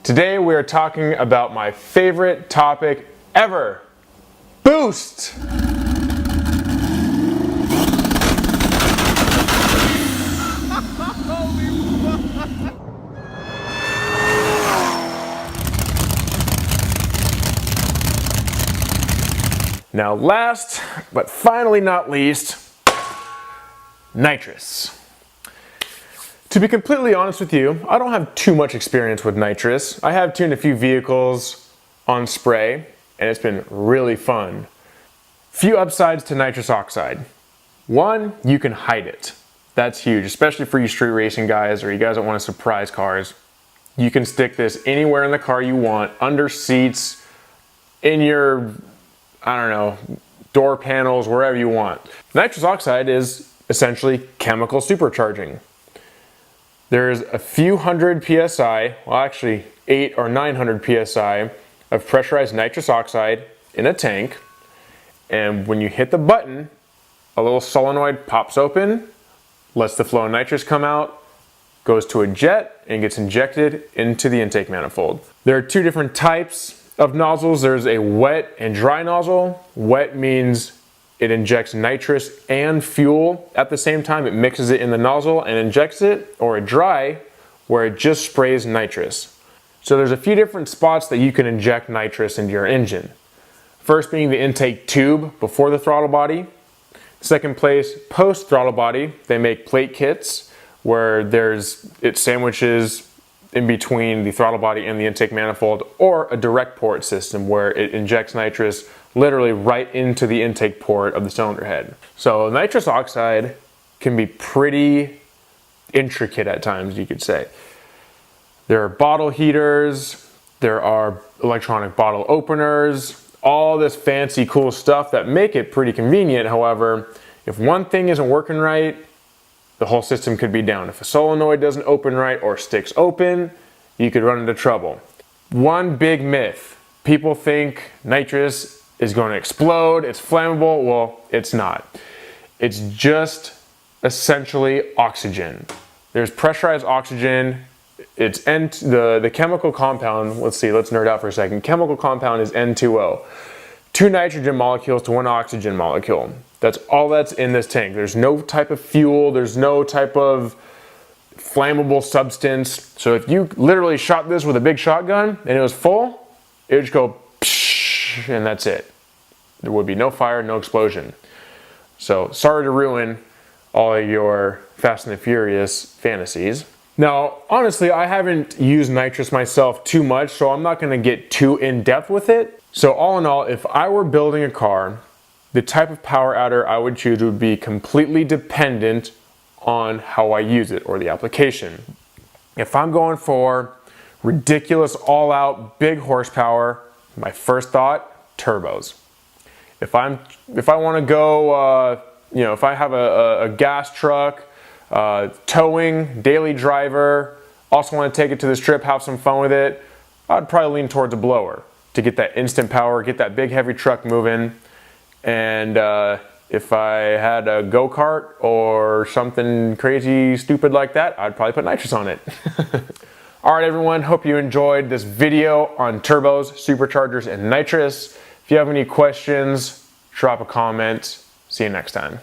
Today we are talking about my favorite topic ever, boost. Now last, but finally not least, nitrous. To be completely honest with you, I don't have too much experience with nitrous. I have tuned a few vehicles on spray, and it's been really fun. Few upsides to nitrous oxide. One, you can hide it. That's huge, especially for you street racing guys or you guys that want to surprise cars. You can stick this anywhere in the car you want, under seats, in your, I don't know, door panels, wherever you want. Nitrous oxide is essentially chemical supercharging. There's a few hundred PSI, well actually 800 or 900 PSI of pressurized nitrous oxide in a tank, and when you hit the button, a little solenoid pops open, lets the flow of nitrous come out, goes to a jet, and gets injected into the intake manifold. There are two different types of nozzles. There's a wet and dry nozzle. Wet means it injects nitrous and fuel at the same time. It mixes it in the nozzle and injects it, or a dry, where it just sprays nitrous. So there's a few different spots that you can inject nitrous into your engine. First being the intake tube before the throttle body. Second place, post throttle body. They make plate kits where it sandwiches in between the throttle body and the intake manifold, or a direct port system where it injects nitrous literally right into the intake port of the cylinder head. So nitrous oxide can be pretty intricate at times, you could say. There are bottle heaters, there are electronic bottle openers, all this fancy cool stuff that make it pretty convenient. However, if one thing isn't working right, the whole system could be down. If a solenoid doesn't open right or sticks open, you could run into trouble. One big myth: people think nitrous is going to explode, it's flammable. Well, it's not. It's just essentially oxygen. There's pressurized oxygen. It's the chemical compound, let's nerd out for a second. Chemical compound is N2O. 2 nitrogen molecules to 1 oxygen molecule. That's all that's in this tank. There's no type of fuel, there's no type of flammable substance. So if you literally shot this with a big shotgun and it was full, it would just go psh, and that's it. There would be no fire, no explosion. So sorry to ruin all of your Fast and the Furious fantasies. Now, honestly, I haven't used nitrous myself too much, so I'm not gonna get too in-depth with it. So all in all, if I were building a car, the type of power adder I would choose would be completely dependent on how I use it or the application. If I'm going for ridiculous all-out big horsepower, my first thought, turbos. If I want to go, if I have a gas truck, towing, daily driver, also want to take it to the strip, have some fun with it, I'd probably lean towards a blower to get that instant power, get that big heavy truck moving. And if I had a go-kart or something crazy stupid like that, I'd probably put nitrous on it. All right, everyone, hope you enjoyed this video on turbos, superchargers, and nitrous. If you have any questions, drop a comment. See you next time.